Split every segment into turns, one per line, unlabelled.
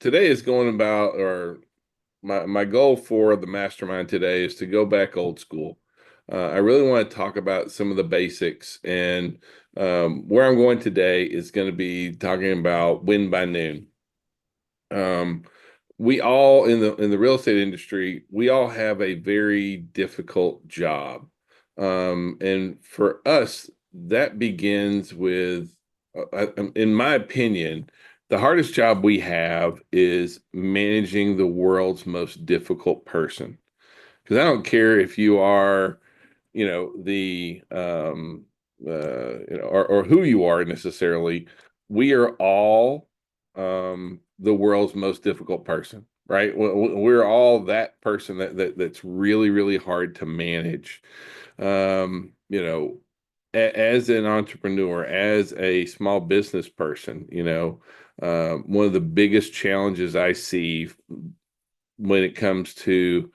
today is going about, or my goal for the mastermind today is to go back old school. I really want to talk about some of the basics, and where I'm going today is going to be talking about win by noon. Um, we all in the real estate industry, we all have a very difficult job. And for us, that begins with, in my opinion, the hardest job we have is managing the world's most difficult person. Because I don't care if you are, the or who you are necessarily. We are all the world's most difficult person, right? We're all that person that's really, really hard to manage. As an entrepreneur, as a small business person, one of the biggest challenges I see when it comes to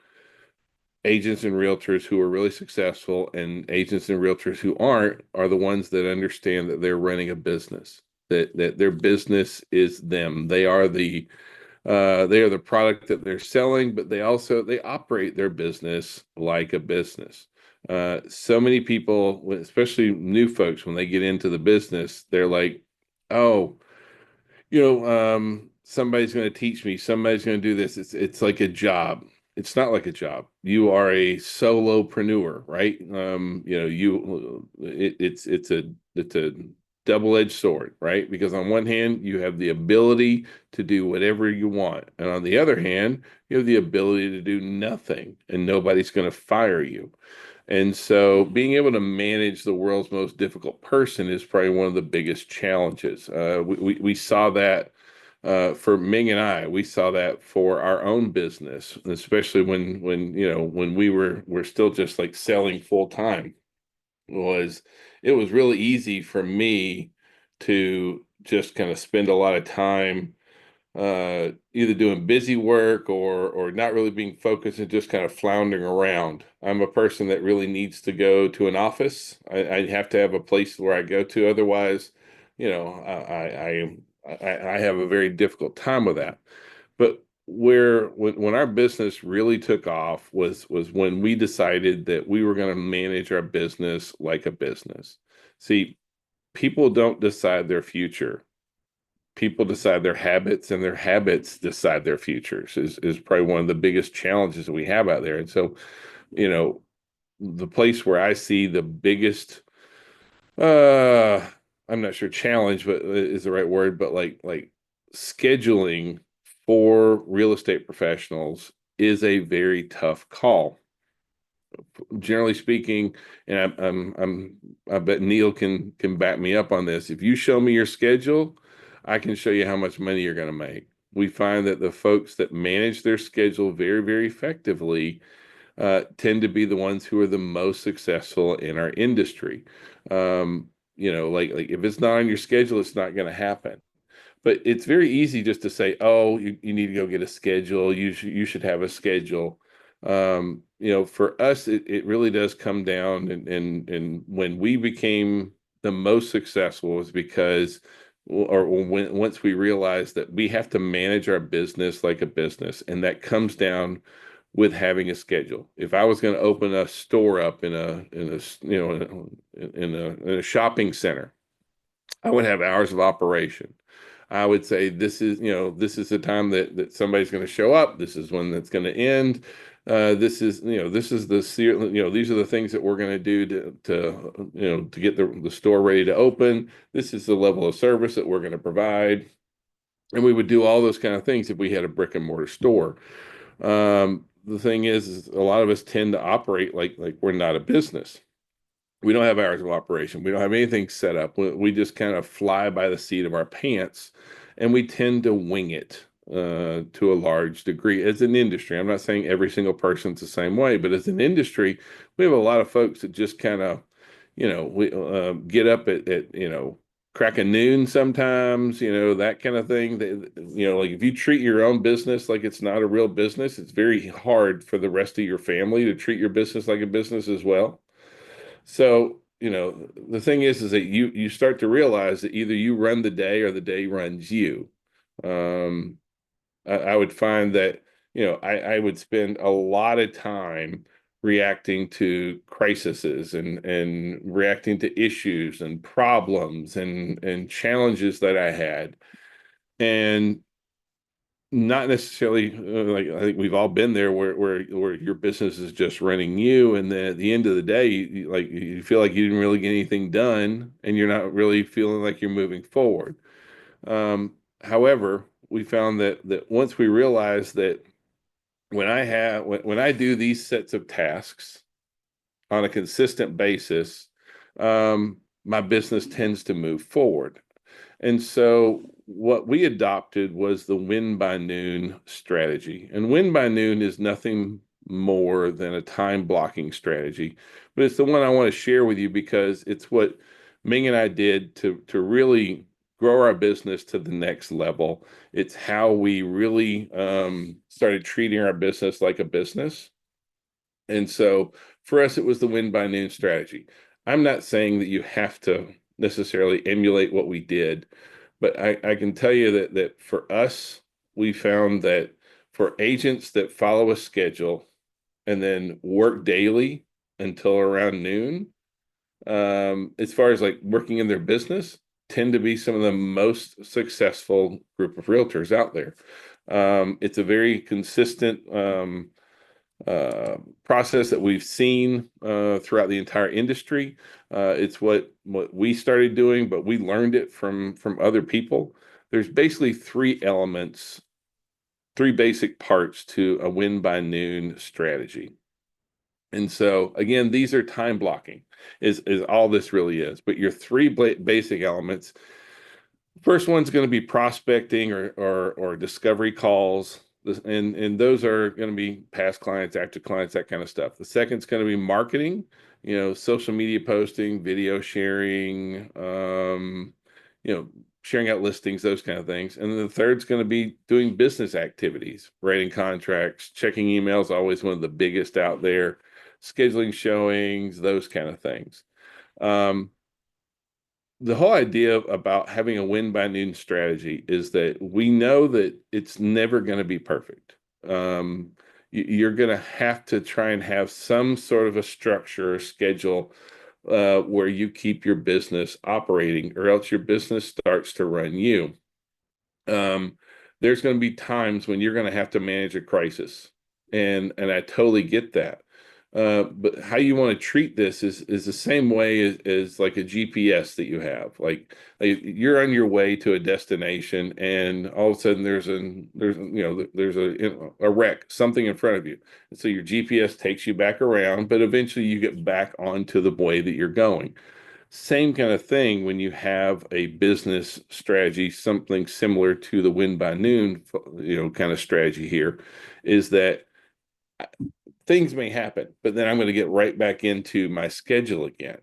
agents and realtors who are really successful and agents and realtors who aren't are the ones that understand that they're running a business, that their business is them. They are the product that they're selling, but they operate their business like a business. So many people, especially new folks, when they get into the business, they're like, oh, somebody's going to teach me, somebody's going to do this. It's like a job. It's not like a job. You are a solopreneur, right? It's a double-edged sword, right? Because on one hand, you have the ability to do whatever you want, and on the other hand, you have the ability to do nothing, and nobody's going to fire you. And so being able to manage the world's most difficult person is probably one of the biggest challenges. We saw that for Ming and I. We saw that for our own business, especially when we're still just like selling full time. Was It was really easy for me to just kind of spend a lot of time either doing busy work or not really being focused and just kind of floundering around. I'm a person that really needs to go to an office. I have to have a place where I go to. Otherwise, I have a very difficult time with that. But when our business really took off was when we decided that we were going to manage our business like a business. See, people don't decide their future, people decide their habits, and their habits decide their futures is probably one of the biggest challenges that we have out there. And so, you know, the place where I see the biggest uh I'm not sure challenge, but is the right word, but like scheduling for real estate professionals is a very tough call. Generally speaking, and I bet Neil can back me up on this. If you show me your schedule, I can show you how much money you're going to make. We find that the folks that manage their schedule very, very effectively tend to be the ones who are the most successful in our industry. Like if it's not on your schedule, it's not going to happen. But it's very easy just to say, oh, you need to go get a schedule. You should have a schedule. For us, it really does come down, and when we became the most successful was because, or when once we realized that we have to manage our business like a business, and that comes down with having a schedule. If I was going to open a store up in a shopping center, I would have hours of operation. I would say this is the time that somebody's going to show up. This is when that's going to end. This is these are the things that we're going to do to get the store ready to open. This is the level of service that we're going to provide. And we would do all those kind of things if we had a brick and mortar store. The thing is a lot of us tend to operate like we're not a business. We don't have hours of operation. We don't have anything set up. We just kind of fly by the seat of our pants, and we tend to wing it to a large degree as an industry. I'm not saying every single person's the same way, but as an industry, we have a lot of folks that just kind of, we get up at crack of noon sometimes, that kind of thing. Like if you treat your own business like it's not a real business, it's very hard for the rest of your family to treat your business like a business as well. So, the thing is that you start to realize that either you run the day or the day runs you. Um, I would find that, I would spend a lot of time reacting to crises and reacting to issues and problems and challenges that I had. And not necessarily like I think we've all been there where your business is just running you, and then at the end of the day, you feel like you didn't really get anything done, and you're not really feeling like you're moving forward. However, we found that once we realized that when I do these sets of tasks on a consistent basis, my business tends to move forward. And so what we adopted was the win by noon strategy. And win by noon is nothing more than a time blocking strategy, but it's the one I want to share with you because it's what Ming and I did to really grow our business to the next level. It's how we really started treating our business like a business. And so for us, it was the win by noon strategy. I'm not saying that you have to necessarily emulate what we did, but I can tell you that for us, we found that for agents that follow a schedule and then work daily until around noon, as far as like working in their business, tend to be some of the most successful group of realtors out there. It's a very consistent process that we've seen throughout the entire industry. It's what we started doing, but we learned it from other people. There's basically three elements, three basic parts to a win by noon strategy. And so again, these are time blocking is all this really is. But your three basic elements. First one's going to be prospecting or discovery calls. And those are going to be past clients, active clients, that kind of stuff. The second's going to be marketing, social media posting, video sharing, sharing out listings, those kind of things. And then the third's going to be doing business activities, writing contracts, checking emails, always one of the biggest out there, scheduling showings, those kind of things. The whole idea about having a win by noon strategy is that we know that it's never going to be perfect. You're going to have to try and have some sort of a structure or schedule where you keep your business operating, or else your business starts to run you. There's going to be times when you're going to have to manage a crisis, and I totally get that. But how you want to treat this is the same way as like a GPS that you have. Like you're on your way to a destination, and all of a sudden there's a wreck, something in front of you. And so your GPS takes you back around, but eventually you get back onto the way that you're going. Same kind of thing when you have a business strategy, something similar to the win by noon, kind of strategy here, is that things may happen, but then I'm going to get right back into my schedule again.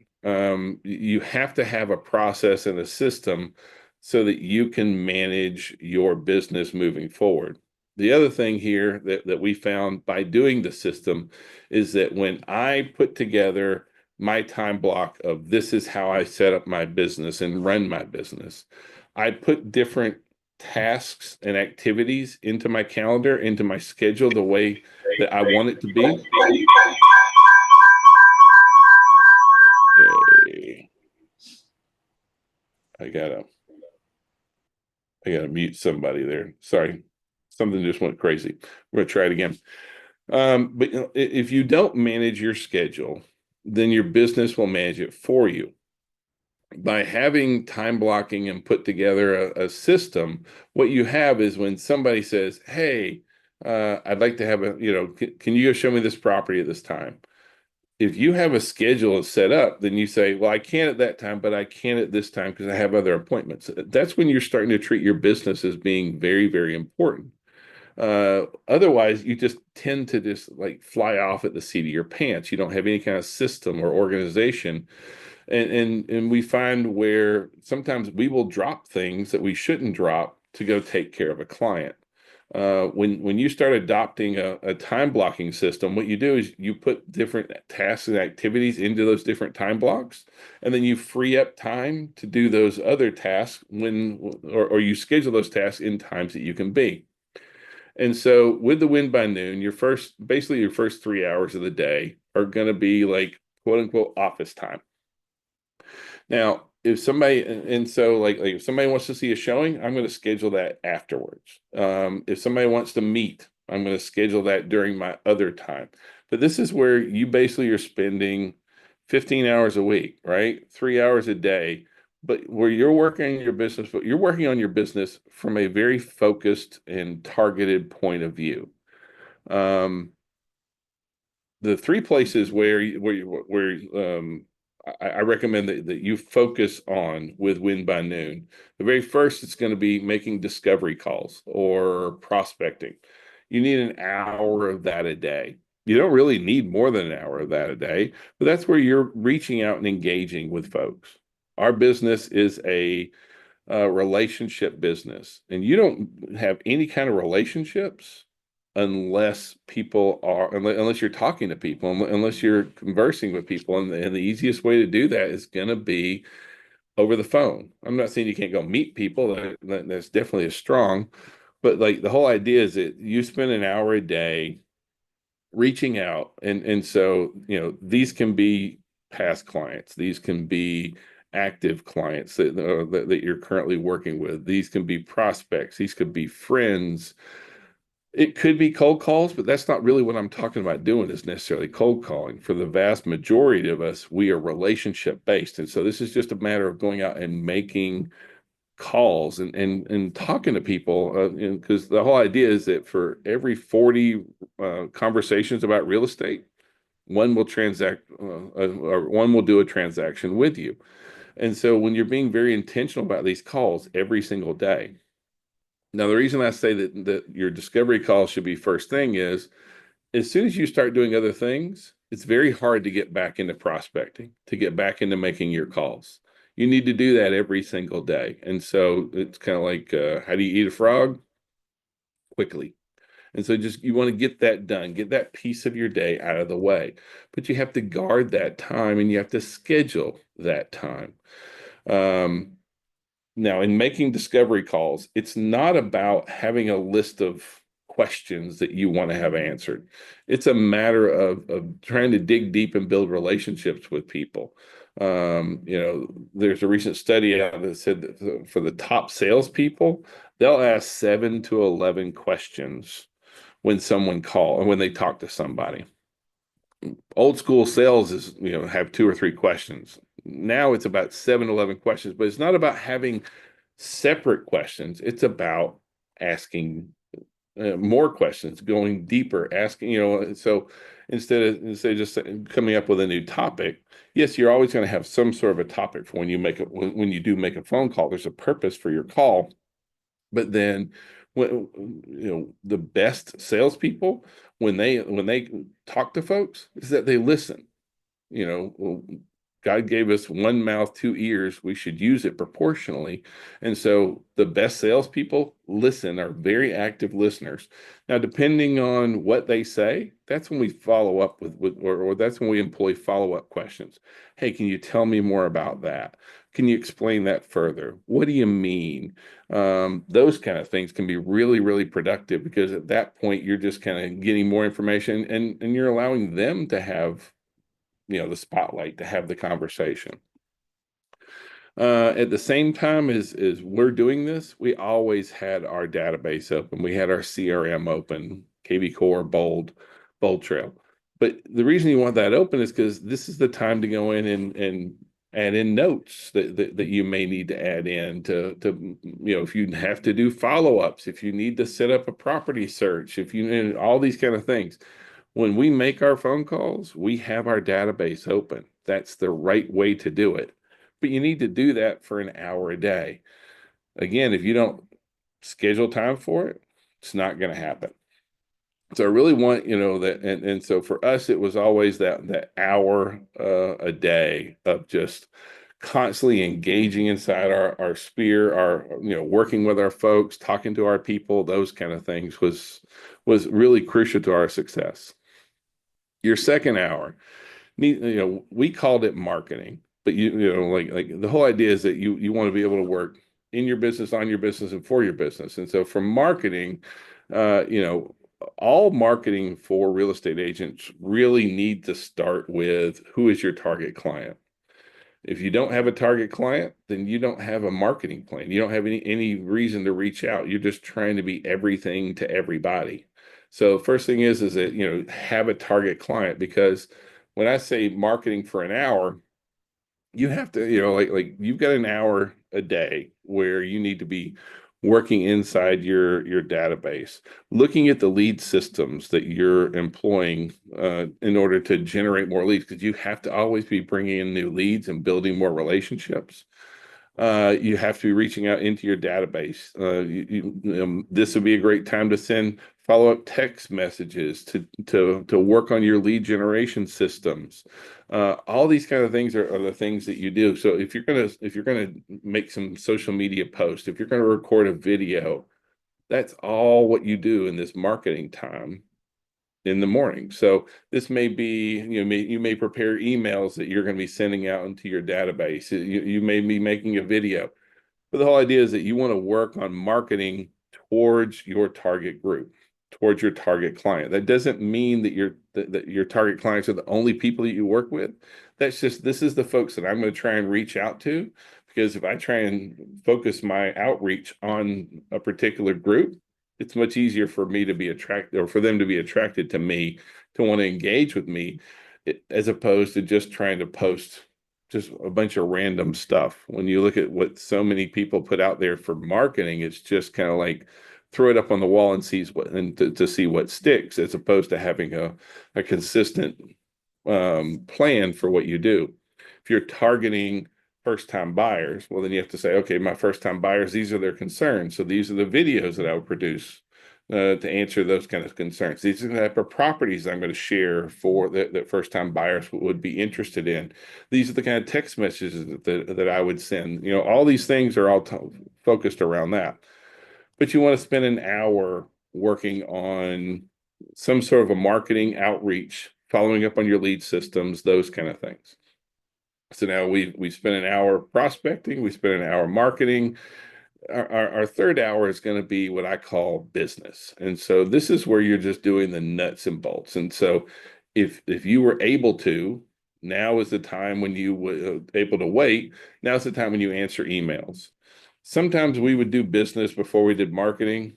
You have to have a process and a system so that you can manage your business moving forward. The other thing here that we found by doing the system is that when I put together my time block of this is how I set up my business and run my business, I put different tasks and activities into my calendar, into my schedule, the way that I want it to be. Okay. I gotta mute somebody there. Sorry, something just went crazy. We're gonna try it again. But if you don't manage your schedule, then your business will manage it for you. By having time blocking and put together a system, what you have is when somebody says, "Hey, I'd like to have can you go show me this property at this time?" If you have a schedule set up, then you say, "Well, I can't at that time, but I can at this time because I have other appointments." That's when you're starting to treat your business as being very, very important. Otherwise, you just tend to just like fly off at the seat of your pants. You don't have any kind of system or organization. And we find where sometimes we will drop things that we shouldn't drop to go take care of a client. When you start adopting a time blocking system, what you do is you put different tasks and activities into those different time blocks, and then you free up time to do those other tasks or you schedule those tasks in times that you can be. And so with the win by noon, basically your first 3 hours of the day are going to be like quote unquote office time. Now, if somebody, and so like if somebody wants to see a showing, I'm going to schedule that afterwards. If somebody wants to meet, I'm going to schedule that during my other time. But this is where you basically are spending 15 hours a week, right? 3 hours a day. But where you're working on your business, but you're working on your business from a very focused and targeted point of view. Um, the three places where I recommend that you focus on with Win by Noon. The very first, it's going to be making discovery calls or prospecting. You need an hour of that a day. You don't really need more than an hour of that a day, but that's where you're reaching out and engaging with folks. Our business is a relationship business, and you don't have any kind of relationships unless you're talking to people, unless you're conversing with people, and the easiest way to do that is going to be over the phone. I'm not saying you can't go meet people. That's definitely a strong, but like the whole idea is that you spend an hour a day reaching out, and so these can be past clients, these can be active clients that you're currently working with, these can be prospects, these could be friends, it could be cold calls, but that's not really what I'm talking about doing is necessarily cold calling. For the vast majority of us, we are relationship based, and so this is just a matter of going out and making calls and talking to people, because the whole idea is that for every 40 conversations about real estate, one will transact or one will do a transaction with you. And so when you're being very intentional about these calls every single day. Now, the reason I say that your discovery call should be first thing is as soon as you start doing other things, it's very hard to get back into prospecting, to get back into making your calls. You need to do that every single day. And so it's kind of like, how do you eat a frog? Quickly. And so just you want to get that done, get that piece of your day out of the way. But you have to guard that time and you have to schedule that time. Um, Now, in making discovery calls, it's not about having a list of questions that you want to have answered. It's a matter of trying to dig deep and build relationships with people. There's a recent study out that said that for the top salespeople, they'll ask 7 to 11 questions when they talk to somebody. Old school sales is, have 2 or 3 questions. Now it's about 7 to 11 questions, but it's not about having separate questions. It's about asking more questions, going deeper, asking, so instead of just coming up with a new topic, yes, you're always going to have some sort of a topic for when you do make a phone call. There's a purpose for your call, but then when the best salespeople when they talk to folks is that they listen. Well, God gave us one mouth, 2 ears. We should use it proportionally. And so the best salespeople are very active listeners. Now, depending on what they say, that's when we follow up or that's when we employ follow-up questions. Hey, can you tell me more about that? Can you explain that further? What do you mean? Those kind of things can be really, really productive because at that point, you're just kind of getting more information and you're allowing them to have the spotlight, to have the conversation. At the same time as we're doing this, we always had our database open. We had our CRM open, KV Core, Bold Trail. But the reason you want that open is because this is the time to go in and add in notes that you may need to add in to if you have to do follow-ups, if you need to set up a property search, if you need all these kind of things. When we make our phone calls, we have our database open. That's the right way to do it. But you need to do that for an hour a day. Again, if you don't schedule time for it, it's not going to happen. So I really want, that, and so for us, it was always that hour a day of just constantly engaging inside our sphere, working with our folks, talking to our people, those kind of things was really crucial to our success. Your second hour, we called it marketing, but like the whole idea is that you want to be able to work in your business, on your business, and for your business. And so for marketing, You know, all marketing for real estate agents really need to start with who is your target client. If you don't have a target client, then you don't have a marketing plan. You don't have any reason to reach out. You're just trying to be everything to everybody. So first thing is that, you know, have a target client, because when I say marketing for an hour, you have to, you know, like you've got an hour a day where you need to be working inside your database, looking at the lead systems that you're employing in order to generate more leads, because you have to always be bringing in new leads and building more relationships. You have to be reaching out into your database. This would be a great time to send follow-up text messages to work on your lead generation systems. All these kind of things are the things that you do. So if you're gonna make some social media post, if you're gonna record a video, that's all what you do in this marketing time in the morning. So this may be, you may prepare emails that you're going to be sending out into your database. You may be making a video. But the whole idea is that you want to work on marketing towards your target group, towards your target client. That doesn't mean that your target clients are the only people that you work with. That's just, this is the folks that I'm going to try and reach out to, because if I try and focus my outreach on a particular group, it's much easier for me to be attracted, or for them to be attracted to me, to want to engage with me, as opposed to just trying to post just a bunch of random stuff. When you look at what so many people put out there for marketing, it's just kind of like throw it up on the wall and to see what sticks, as opposed to having a consistent plan for what you do. If you're targeting first time buyers, well, then you have to say, okay, my first time buyers, these are their concerns. So these are the videos that I would produce to answer those kind of concerns. These are the type of properties I'm going to share for that first time buyers would be interested in. These are the kind of text messages that I would send. You know, all these things are all focused around that. But you want to spend an hour working on some sort of a marketing outreach, following up on your lead systems, those kind of things. So now we spent an hour prospecting, we spent an hour marketing. Our third hour is going to be what I call business. And so this is where you're just doing the nuts and bolts. And so if you were able to, now is the time when you were able to wait. Now is the time when you answer emails. Sometimes we would do business before we did marketing,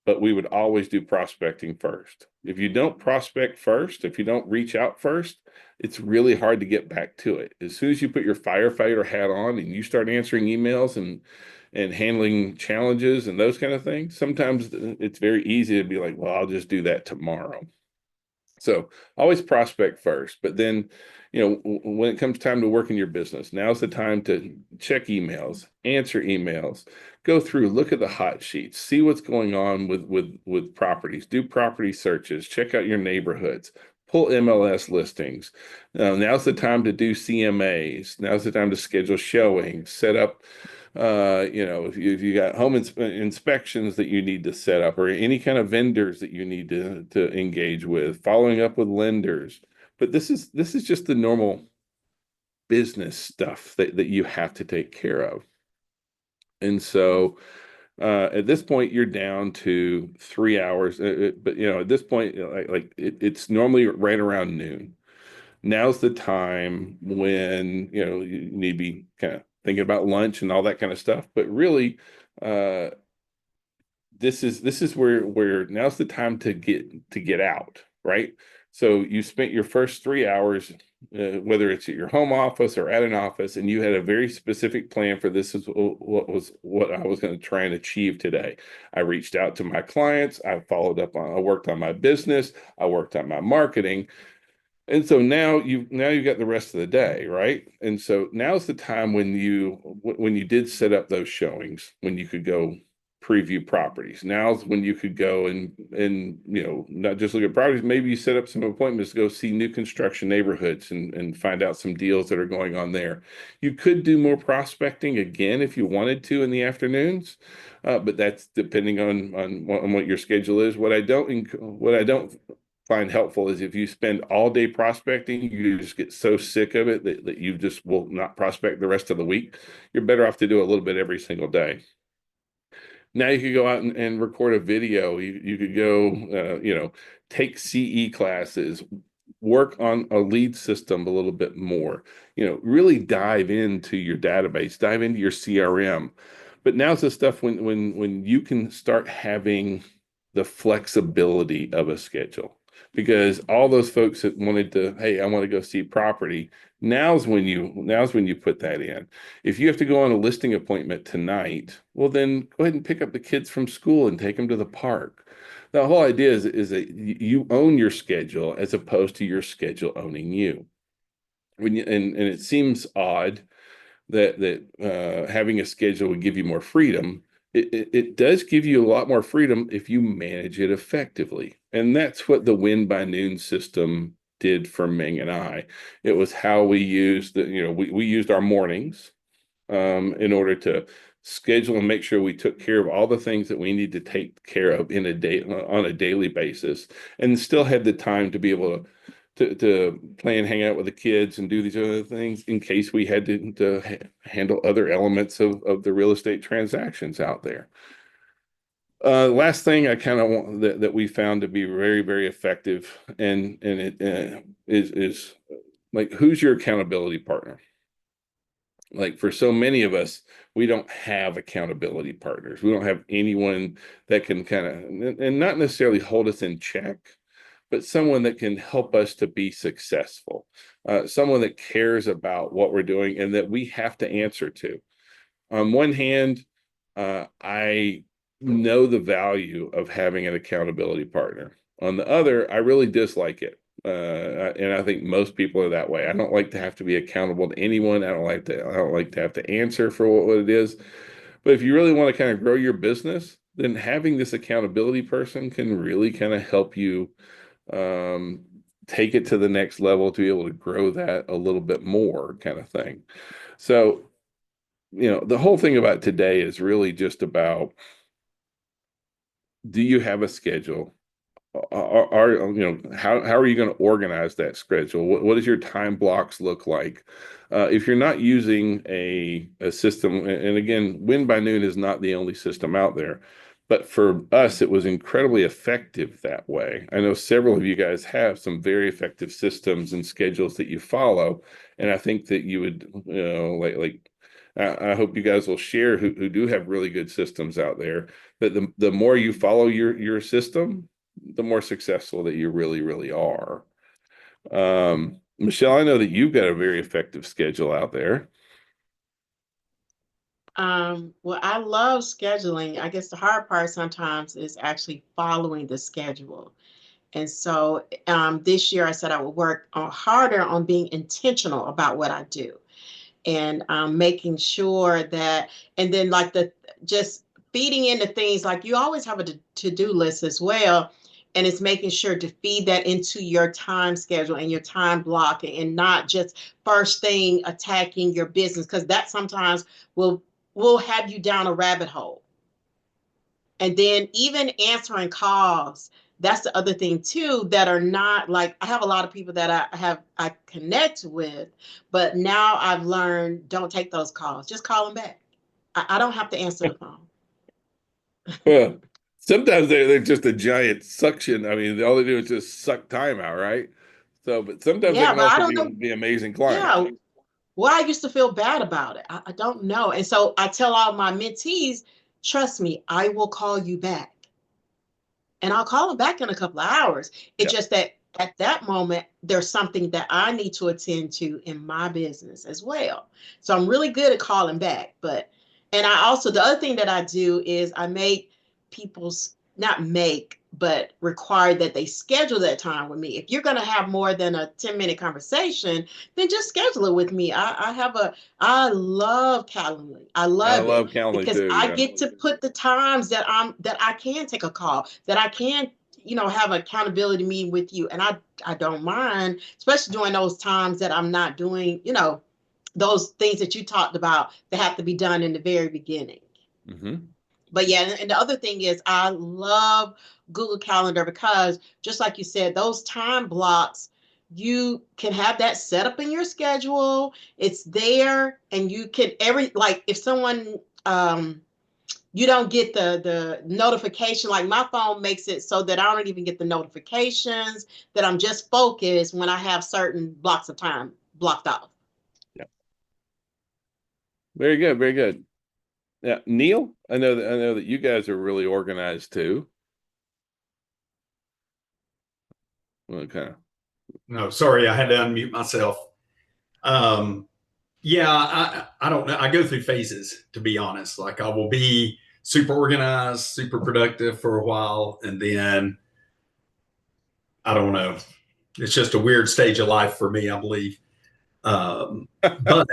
but we would always do prospecting first. If you don't prospect first, if you don't reach out first, it's really hard to get back to it. As soon as you put your firefighter hat on and you start answering emails and handling challenges and those kind of things, sometimes it's very easy to be like, well, I'll just do that tomorrow. So always prospect first, but then, when it comes time to work in your business, now's the time to check emails, answer emails, go through, look at the hot sheets, see what's going on with properties, do property searches, check out your neighborhoods, pull MLS listings. Now's the time to do CMAs. Now's the time to schedule showings, set up if you got home inspections that you need to set up, or any kind of vendors that you need to engage with, following up with lenders. But this is just the normal business stuff that you have to take care of. And so at this point, you're down to 3 hours. But at this point, it's normally right around noon. Now's the time when you need to be kind of thinking about lunch and all that kind of stuff. But really, uh, this is where now's the time to get out, right? So you spent your first 3 hours, whether it's at your home office or at an office, and you had a very specific plan for this is what I was going to try and achieve today. I reached out to my clients, I followed up on, I worked on my business, I worked on my marketing. And so now you've got the rest of the day, right? And so now's the time when you did set up those showings, when you could go preview properties. Now's when you could go and not just look at properties. Maybe you set up some appointments to go see new construction neighborhoods and find out some deals that are going on there. You could do more prospecting again if you wanted to in the afternoons, but that's depending on what your schedule is. What I don't find helpful is if you spend all day prospecting, you just get so sick of it that you just will not prospect the rest of the week. You're better off to do a little bit every single day. Now you could go out and record a video. You could go, take CE classes, work on a lead system a little bit more, really dive into your database, dive into your CRM. But now's the stuff when you can start having the flexibility of a schedule. Because all those folks that wanted to, hey, I want to go see property, now's when you put that in. If you have to go on a listing appointment tonight, well, then go ahead and pick up the kids from school and take them to the park. The whole idea is that you own your schedule as opposed to your schedule owning you. And it seems odd that having a schedule would give you more freedom. It does give you a lot more freedom if you manage it effectively. And that's what the win by noon system did for Ming and I. It was how we used we used our mornings in order to schedule and make sure we took care of all the things that we need to take care of in a day on a daily basis, and still had the time to be able to play and hang out with the kids and do these other things in case we had to handle other elements of the real estate transactions out there. Last thing I kind of want that we found to be very, very effective, and it is like, who's your accountability partner? Like, for so many of us, we don't have accountability partners. We don't have anyone that can kind of, and not necessarily hold us in check, but someone that can help us to be successful, someone that cares about what we're doing and that we have to answer to. On one hand, I know the value of having an accountability partner. On the other, I really dislike it. And I think most people are that way. I don't like to have to be accountable to anyone. I don't like to have to answer for what it is. But if you really want to kind of grow your business, then having this accountability person can really kind of help you um, take it to the next level to be able to grow that a little bit more, kind of thing. So, the whole thing about today is really just about, do you have a schedule? How are you going to organize that schedule? What does your time blocks look like? If you're not using a system, and again, Win by Noon is not the only system out there, but for us, it was incredibly effective that way. I know several of you guys have some very effective systems and schedules that you follow, and I think that you would, I hope you guys will share who do have really good systems out there. That the more you follow your system, the more successful that you really, really are. Michelle, I know that you've got a very effective schedule out there.
Well, I love scheduling. I guess the hard part sometimes is actually following the schedule. And so this year I said I would work harder on being intentional about what I do, and making sure that, and then like the just feeding into things, like you always have a to-do list as well. And it's making sure to feed that into your time schedule and your time blocking, and not just first thing attacking your business, because that sometimes will have you down a rabbit hole. And then even answering calls, that's the other thing too, that are not like, I have a lot of people that I connect with, but now I've learned, don't take those calls. Just call them back. I don't have to answer the phone.
Well, sometimes they're just a giant suction. I mean, all they do is just suck time out, right? So, but sometimes they
Yeah,
can
but I
also
don't know.
be amazing clients.
Yeah. Well, I used to feel bad about it. I don't know. And so I tell all my mentees, trust me, I will call you back. And I'll call them back in a couple of hours. It's
Yeah.
just that at that moment, there's something that I need to attend to in my business as well. So I'm really good at calling back. But, and I also, the other thing that I do is I make people's, not make, but require that they schedule that time with me. If you're going to have more than a 10-minute conversation, then just schedule it with me. I love Calendly. I
I
love it
love Calendly
because
too.
I
Yeah.
get to put the times that I can take a call, that I can, have an accountability meeting with you. And I don't mind, especially during those times that I'm not doing, those things that you talked about that have to be done in the very beginning.
Hmm.
But yeah, and the other thing is I love Google Calendar, because just like you said, those time blocks, you can have that set up in your schedule. It's there, and you can, every, like if someone you don't get the notification. Like my phone makes it so that I don't even get the notifications, that I'm just focused when I have certain blocks of time blocked off.
Yeah. Very good. Very good. Yeah, Neil, I know that you guys are really organized too. Okay.
No, sorry, I had to unmute myself. Um, yeah, I don't know. I go through phases, to be honest. Like I will be super organized, super productive for a while, and then I don't know. It's just a weird stage of life for me, I believe. Um, but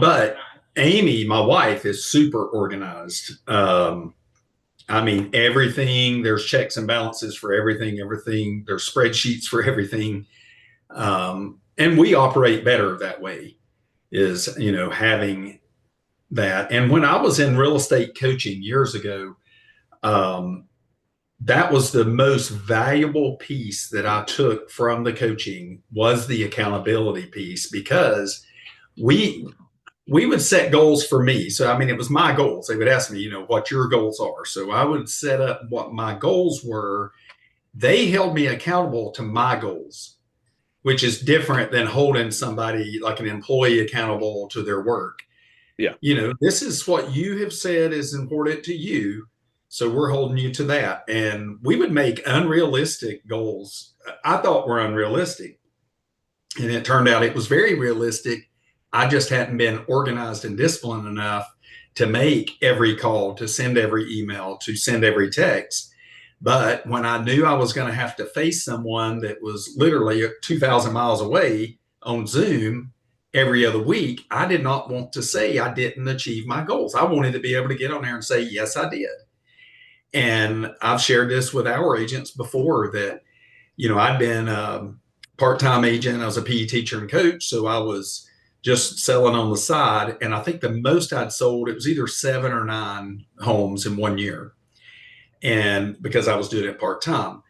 but Amy, my wife, is super organized. I mean, everything. There's checks and balances for everything. Everything. There's spreadsheets for everything. And we operate better that way. Is having that. And when I was in real estate coaching years ago, um, that was the most valuable piece that I took from the coaching was the accountability piece because we we would set goals for me. So I mean, it was my goals. They would ask me, what your goals are. So I would set up what my goals were. They held me accountable to my goals, which is different than holding somebody like an employee accountable to their work.
Yeah.
This is what you have said is important to you. So we're holding you to that. And we would make unrealistic goals. I thought were unrealistic. And it turned out it was very realistic. I just hadn't been organized and disciplined enough to make every call, to send every email, to send every text. But when I knew I was going to have to face someone that was literally 2,000 miles away on Zoom every other week, I did not want to say I didn't achieve my goals. I wanted to be able to get on there and say, yes, I did. And I've shared this with our agents before that, I'd been a part-time agent. I was a PE teacher and coach. So I was just selling on the side. And I think the most I'd sold, it was either 7 or 9 homes in 1 year. And because I was doing it part-time.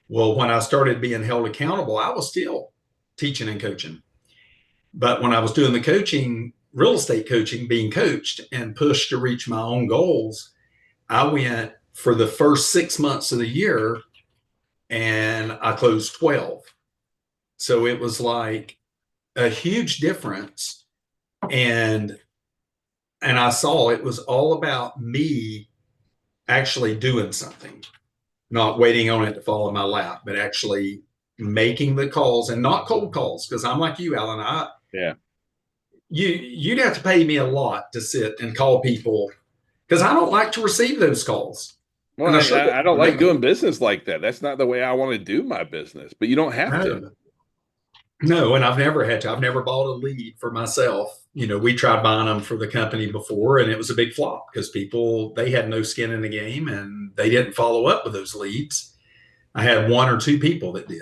Well, when I started being held accountable, I was still teaching and coaching. But when I was doing the coaching, real estate coaching, being coached and pushed to reach my own goals, I went for the first 6 months of the year and I closed 12. So it was like a huge difference. And I saw it was all about me actually doing something, not waiting on it to fall in my lap, but actually making the calls and not cold calls. Because I'm like you, Alan.
Yeah.
You'd have to pay me a lot to sit and call people because I don't like to receive those calls.
Well, I don't like doing business like that. That's not the way I want to do my business, but you don't have to.
No, and I've never had to. I've never bought a lead for myself. We tried buying them for the company before, and it was a big flop because they had no skin in the game and they didn't follow up with those leads. I had 1 or 2 people that did,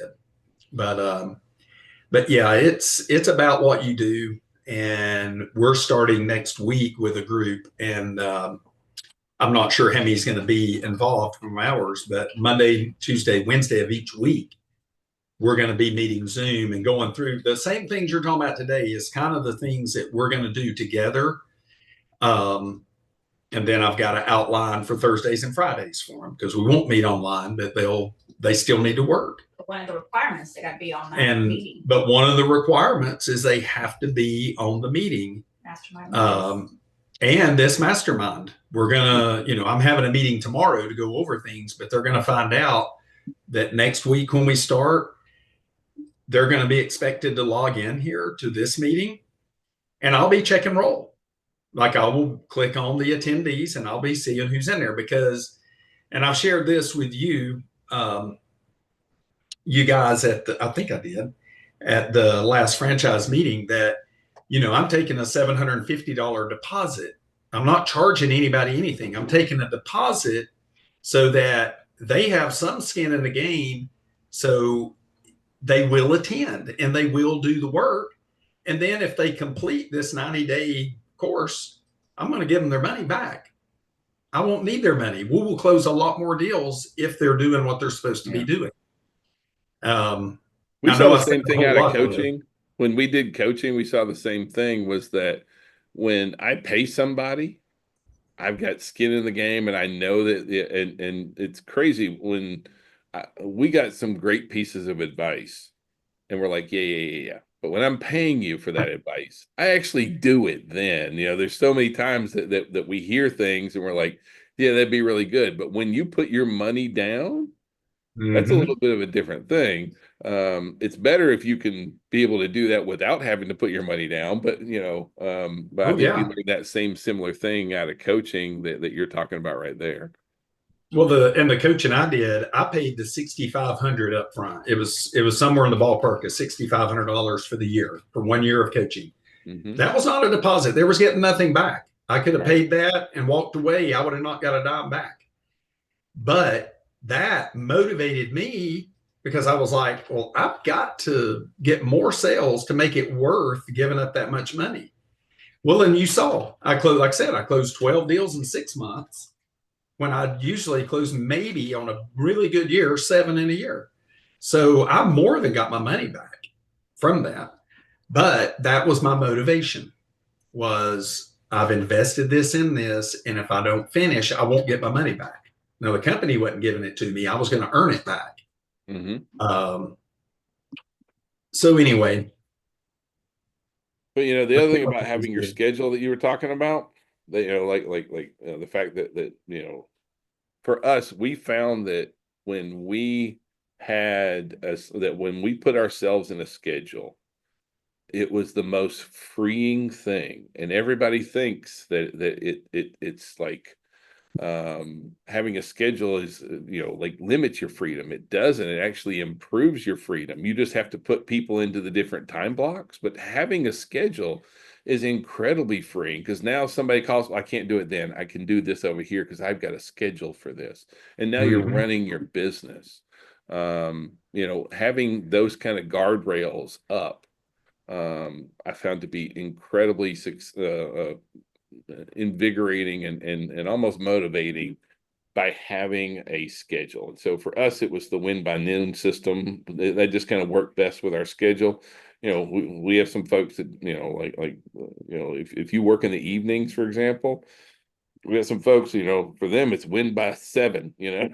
but yeah, it's about what you do. And we're starting next week with a group, and I'm not sure how many's going to be involved from ours, but Monday, Tuesday, Wednesday of each week, we're going to be meeting Zoom and going through the same things you're talking about today is kind of the things that we're going to do together. And then I've got to outline for Thursdays and Fridays for them because we won't meet online, but they still need to work.
One of the requirements they got to be on that meeting.
But one of the requirements is they have to be on the meeting.
Mastermind.
And this mastermind, we're going to, I'm having a meeting tomorrow to go over things, but they're going to find out that next week when we start, they're going to be expected to log in here to this meeting and I'll be check and roll. Like I will click on the attendees and I'll be seeing who's in there and I've shared this with you, you guys I think I did at the last franchise meeting that, I'm taking a $750 deposit. I'm not charging anybody anything. I'm taking a deposit so that they have some skin in the game. So they will attend and they will do the work. And then if they complete this 90-day course, I'm going to give them their money back. I won't need their money. We will close a lot more deals if they're doing what they're supposed to be doing.
We saw the same thing out of coaching. When we did coaching, we saw the same thing was that when I pay somebody, I've got skin in the game, and I know that, and it's crazy when we got some great pieces of advice, and we're like, yeah, yeah, yeah, yeah. But when I'm paying you for that advice, I actually do it then. There's so many times that we hear things and we're like, yeah, that'd be really good. But when you put your money down, that's a
Mm-hmm.
little bit of a different thing. It's better if you can be able to do that without having to put your money down. But I
Oh
think we
yeah.
learned that same similar thing out of coaching that you're talking about right there.
Well, the coaching I did, I paid the 6,500 up front. It was somewhere in the ballpark of $6,500 for the year for 1 year of coaching.
Hmm.
That was not a deposit. They was getting nothing back. I could have
Right.
paid that and walked away. I would have not got a dime back. But that motivated me because I was like, well, I've got to get more sales to make it worth giving up that much money. Well, and you saw, I closed, like I said, I closed 12 deals in 6 months when I usually close maybe on a really good year, 7 in a year. So I more than got my money back from that. But that was my motivation was I've invested this in this, and if I don't finish, I won't get my money back. Now the company wasn't giving it to me; I was going to earn it back.
Hmm.
Um, so anyway,
But the
I
other
feel
thing
like
about
it was
having your
good.
schedule that you were talking about, that the fact that for us, we found that when we when we put ourselves in a schedule, it was the most freeing thing. And everybody thinks it's like having a schedule is like limits your freedom. It doesn't. It actually improves your freedom. You just have to put people into the different time blocks. But having a schedule is incredibly freeing, because now somebody calls, "Well, I can't do it then. I can do this over here because I've got a schedule for this." And now you're
Mhm.
running your business. Having those kind of guardrails up, I found to be incredibly invigorating and almost motivating by having a schedule. And so for us, it was the win by noon system. That just kind of worked best with our schedule. We have some folks that, if you work in the evenings, for example, we got some folks, for them it's win by 7, because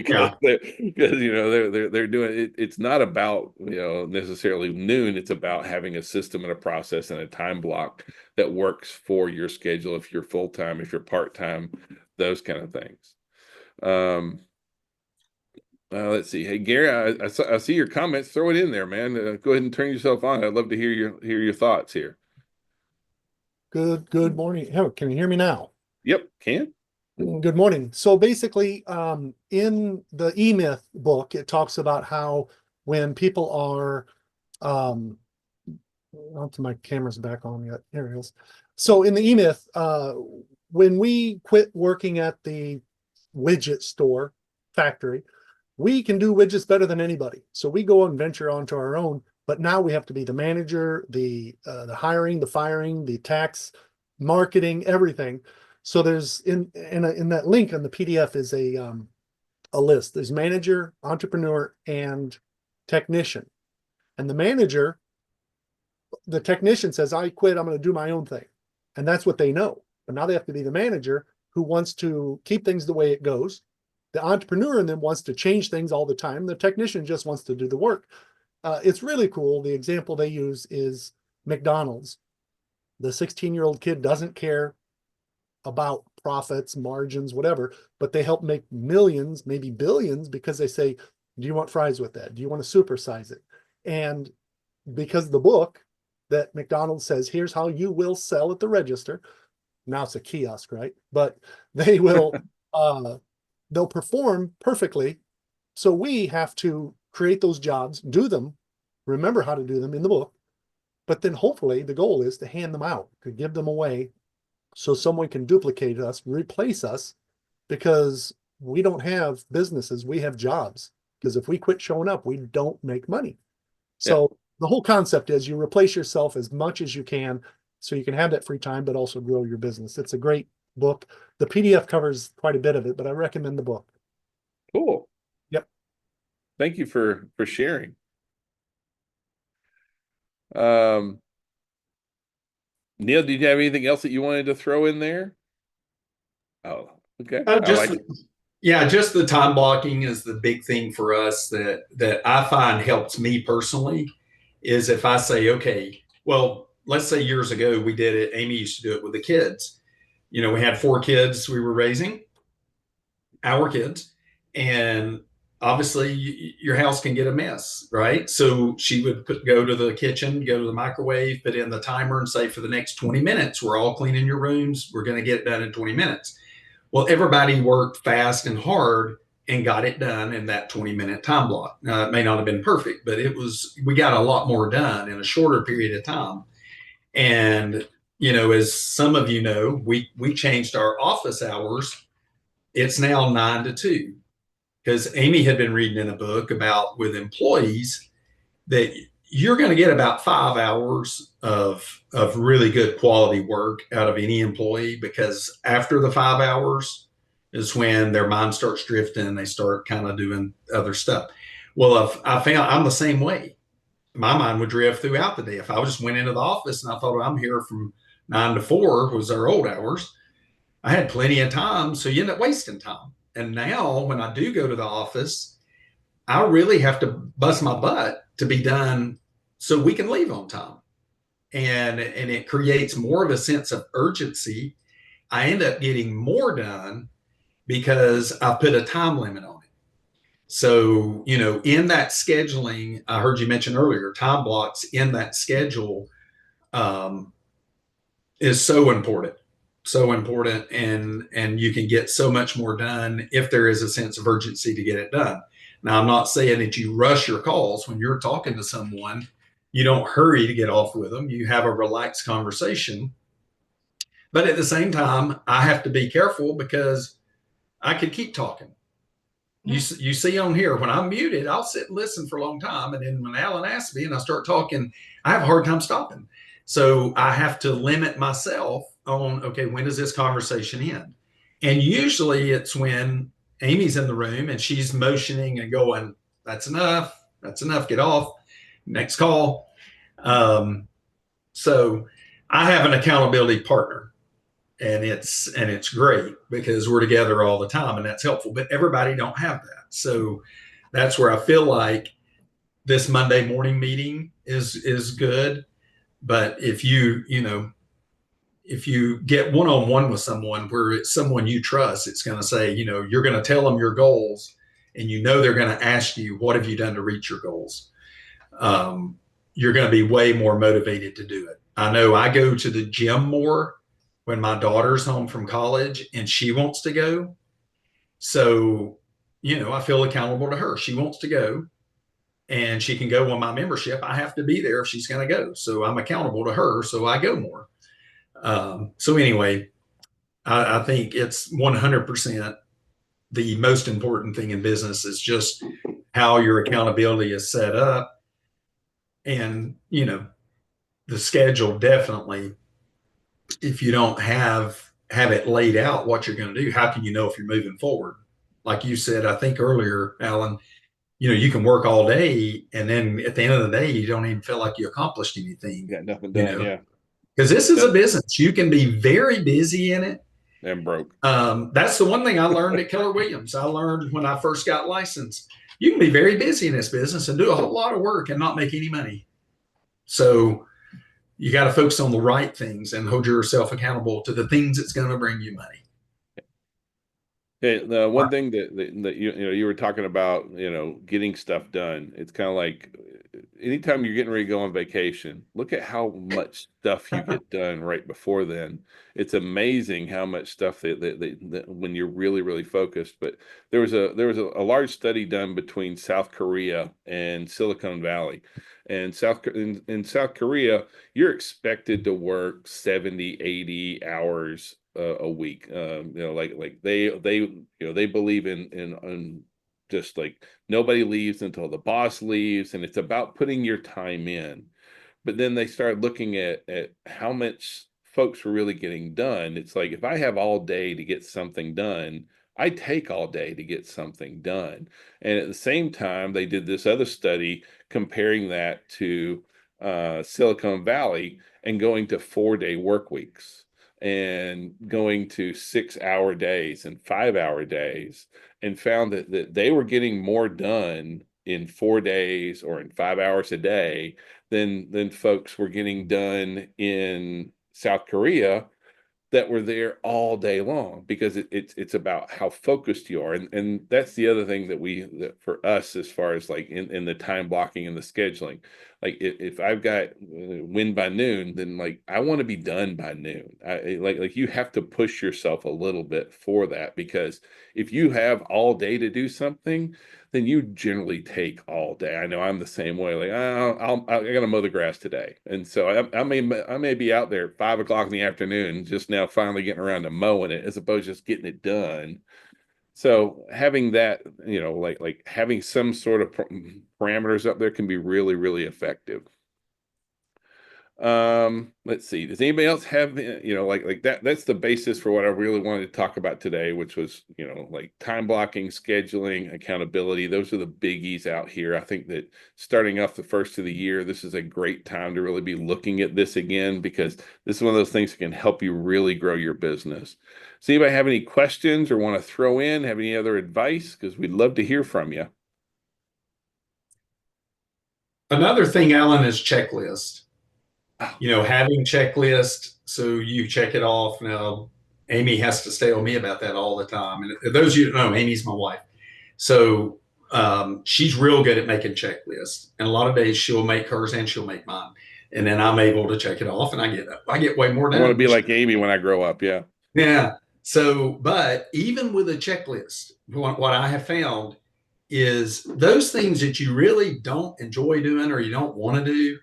Yeah,
they're doing it. It's not about, necessarily noon. It's about having a system and a process and a time block that works for your schedule. If you're full time, if you're part time, those kind of things. Um, let's see. Hey, Gary, I see your comments. Throw it in there, man. Go ahead and turn yourself on. I'd love to hear your thoughts here.
Good morning. Oh, can you hear me now?
Yep, can.
Good morning. So basically, in the E-Myth book, it talks about how when people are, my camera's back on yet. Here it is. So in the E-Myth, when we quit working at the widget store factory, we can do widgets better than anybody. So we go and venture onto our own, but now we have to be the manager, the hiring, the firing, the tax, marketing, everything. So there's in that link on the PDF is a list. There's manager, entrepreneur, and technician. And the technician says, "I quit. I'm going to do my own thing," and that's what they know. But now they have to be the manager who wants to keep things the way it goes. The entrepreneur in them wants to change things all the time. The technician just wants to do the work. It's really cool. The example they use is McDonald's. The 16-year-old kid doesn't care about profits, margins, whatever, but they help make millions, maybe billions, because they say, "Do you want fries with that? Do you want to supersize it?" And because the book that McDonald's says, "Here's how you will sell at the register." Now it's a kiosk, right? But they will, they'll perform perfectly. So we have to create those jobs, do them, remember how to do them in the book, but then hopefully the goal is to hand them out, to give them away so someone can duplicate us, replace us, because we don't have businesses, we have jobs. Because if we quit showing up, we don't make money.
Yeah.
So the whole concept is you replace yourself as much as you can so you can have that free time, but also grow your business. It's a great book. The PDF covers quite a bit of it, but I recommend the book.
Cool.
Yep.
Thank you for sharing. Um, Neil, did you have anything else that you wanted to throw in there? Oh, okay.
Uh,
I like
just
it.
Yeah, just the time blocking is the big thing for us that I find helps me personally. Is if I say, okay, well, let's say years ago we did it. Amy used to do it with the kids. We had 4 kids we were raising, our kids, and obviously your house can get a mess, right? So she would go to the kitchen, go to the microwave, put in the timer, and say, for the next 20 minutes, we're all cleaning your rooms. We're going to get it done in 20 minutes. Well, everybody worked fast and hard and got it done in that 20-minute time block. Now, it may not have been perfect, but we got a lot more done in a shorter period of time. And, as some of you know, we changed our office hours. It's now 9 to 2 because Amy had been reading in a book about with employees that you're going to get about 5 hours of really good quality work out of any employee, because after the 5 hours is when their mind starts drifting and they start kind of doing other stuff. Well, if I found I'm the same way, my mind would drift throughout the day. If I just went into the office and I thought, I'm here from 9 to 4 was our old hours, I had plenty of time. So you end up wasting time. And now when I do go to the office, I really have to bust my butt to be done so we can leave on time. And it creates more of a sense of urgency. I end up getting more done because I put a time limit on it. So, in that scheduling, I heard you mention earlier, time blocks in that schedule um, is so important. So important, and you can get so much more done if there is a sense of urgency to get it done. Now, I'm not saying that you rush your calls when you're talking to someone. You don't hurry to get off with them. You have a relaxed conversation. But at the same time, I have to be careful because I could keep talking. You see on here, when I'm muted, I'll sit and listen for a long time. And then when Alan asks me and I start talking, I have a hard time stopping. So I have to limit myself on, okay, when does this conversation end? And usually it's when Amy's in the room and she's motioning and going, that's enough, get off, next call. So I have an accountability partner, and it's great because we're together all the time, and that's helpful, but everybody don't have that. So that's where I feel like this Monday morning meeting is good. But if you get one-on-one with someone where it's someone you trust, it's going to say, you're going to tell them your goals, and they're going to ask you, what have you done to reach your goals? You're going to be way more motivated to do it. I know I go to the gym more when my daughter's home from college and she wants to go. So, I feel accountable to her. She wants to go and she can go on my membership. I have to be there if she's going to go. So I'm accountable to her. So I go more. So anyway, I think it's 100% the most important thing in business is just how your accountability is set up. And, the schedule definitely, if you don't have it laid out what you're going to do, how can you know if you're moving forward? Like you said, I think earlier, Alan, you can work all day and then at the end of the day, you don't even feel like you accomplished anything.
Got nothing done. Yeah.
Because this is a business. You can be very busy in it.
And broke.
That's the one thing I learned at Keller Williams. I learned when I first got licensed, you can be very busy in this business and do a whole lot of work and not make any money. So you got to focus on the right things and hold yourself accountable to the things that's going to bring you money.
Hey, the one thing that you were talking about, getting stuff done. It's kind of like anytime you're getting ready to go on vacation, look at how much stuff you get done right before then. It's amazing how much stuff that when you're really, really focused. But there was a large study done between South Korea and Silicon Valley. And in South Korea, you're expected to work 70, 80 hours a week. Like they believe in just like nobody leaves until the boss leaves, and it's about putting your time in. But then they started looking at how much folks were really getting done. It's like, if I have all day to get something done, I take all day to get something done. And at the same time, they did this other study comparing that to Silicon Valley and going to 4-day work weeks. and going to 6-hour days and 5-hour days, and found that they were getting more done in 4 days or in 5 hours a day than folks were getting done in South Korea that were there all day long, because it's about how focused you are. And that's the other thing that for us, as far as like in the time blocking and the scheduling, like if I've got win by noon, then like I want to be done by noon. Like you have to push yourself a little bit for that, because if you have all day to do something, then you generally take all day. I know I'm the same way. Like I got to mow the grass today, and so I may be out there at 5 o'clock in the afternoon, just now finally getting around to mowing it, as opposed to just getting it done. So having that, like having some sort of parameters up there can be really, really effective. Let's see, does anybody else have like that's the basis for what I really wanted to talk about today, which was like time blocking, scheduling, accountability. Those are the biggies out here. I think that starting off the first of the year, this is a great time to really be looking at this again, because this is one of those things that can help you really grow your business. So anybody have any questions or want to throw in, have any other advice? Because we'd love to hear from you.
Another thing, Alan, is checklist. Having checklist, so you check it off. Now, Amy has to stay on me about that all the time. And those of you who know, Amy's my wife. So she's real good at making checklists. And a lot of days she'll make hers and she'll make mine. And then I'm able to check it off, and I get way more done.
I want to be like Amy when I grow up. Yeah.
Yeah. So, but even with a checklist, what I have found is those things that you really don't enjoy doing or you don't want to do,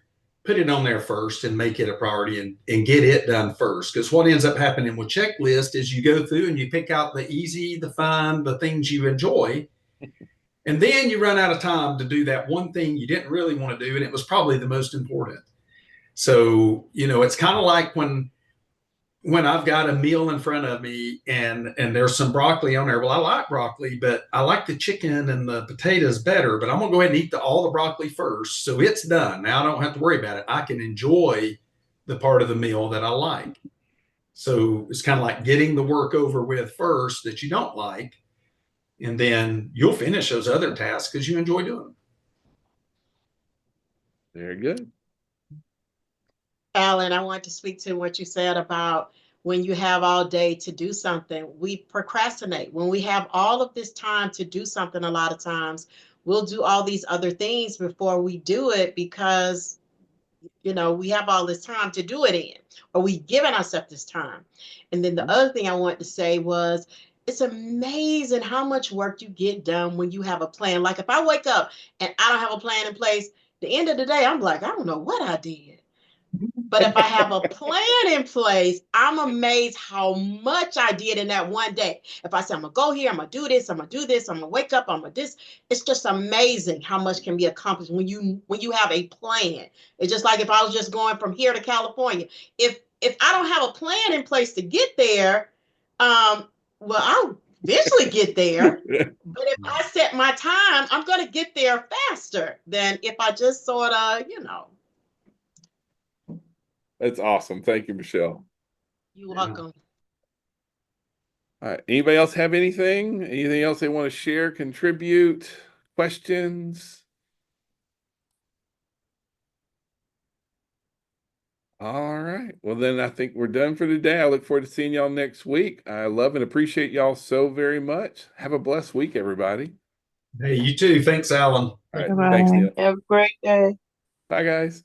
put it on there first and make it a priority and get it done first. Because what ends up happening with checklist is you go through and you pick out the easy, the fun, the things you enjoy. And then you run out of time to do that one thing you didn't really want to do. And it was probably the most important. So, it's kind of like when I've got a meal in front of me and there's some broccoli on there. Well, I like broccoli, but I like the chicken and the potatoes better, but I'm going to go ahead and eat all the broccoli first. So it's done. Now I don't have to worry about it. I can enjoy the part of the meal that I like. So it's kind of like getting the work over with first that you don't like, and then you'll finish those other tasks because you enjoy doing them.
Very good.
Alan, I want to speak to what you said about when you have all day to do something, we procrastinate. When we have all of this time to do something, a lot of times we'll do all these other things before we do it, because we have all this time to do it in, or we've given ourselves this time. And then the other thing I wanted to say was, it's amazing how much work you get done when you have a plan. Like if I wake up and I don't have a plan in place, the end of the day, I'm like, I don't know what I did. But if I have a plan in place, I'm amazed how much I did in that one day. If I say, I'm going to go here, I'm going to do this, I'm going to do this, I'm going to wake up, I'm going to this. It's just amazing how much can be accomplished when you have a plan. It's just like if I was just going from here to California. If I don't have a plan in place to get there, well, I'll eventually get there. But if I set my time, I'm going to get there faster than if I just sort of,
That's awesome. Thank you, Michelle.
You're welcome.
All right. Anybody else have anything? Anything else they want to share, contribute, questions? All right. Well, then I think we're done for today. I look forward to seeing y'all next week. I love and appreciate y'all so very much. Have a blessed week, everybody.
Hey, you too. Thanks, Alan.
All right. Thanks, Neil.
Have a great day.
Bye, guys.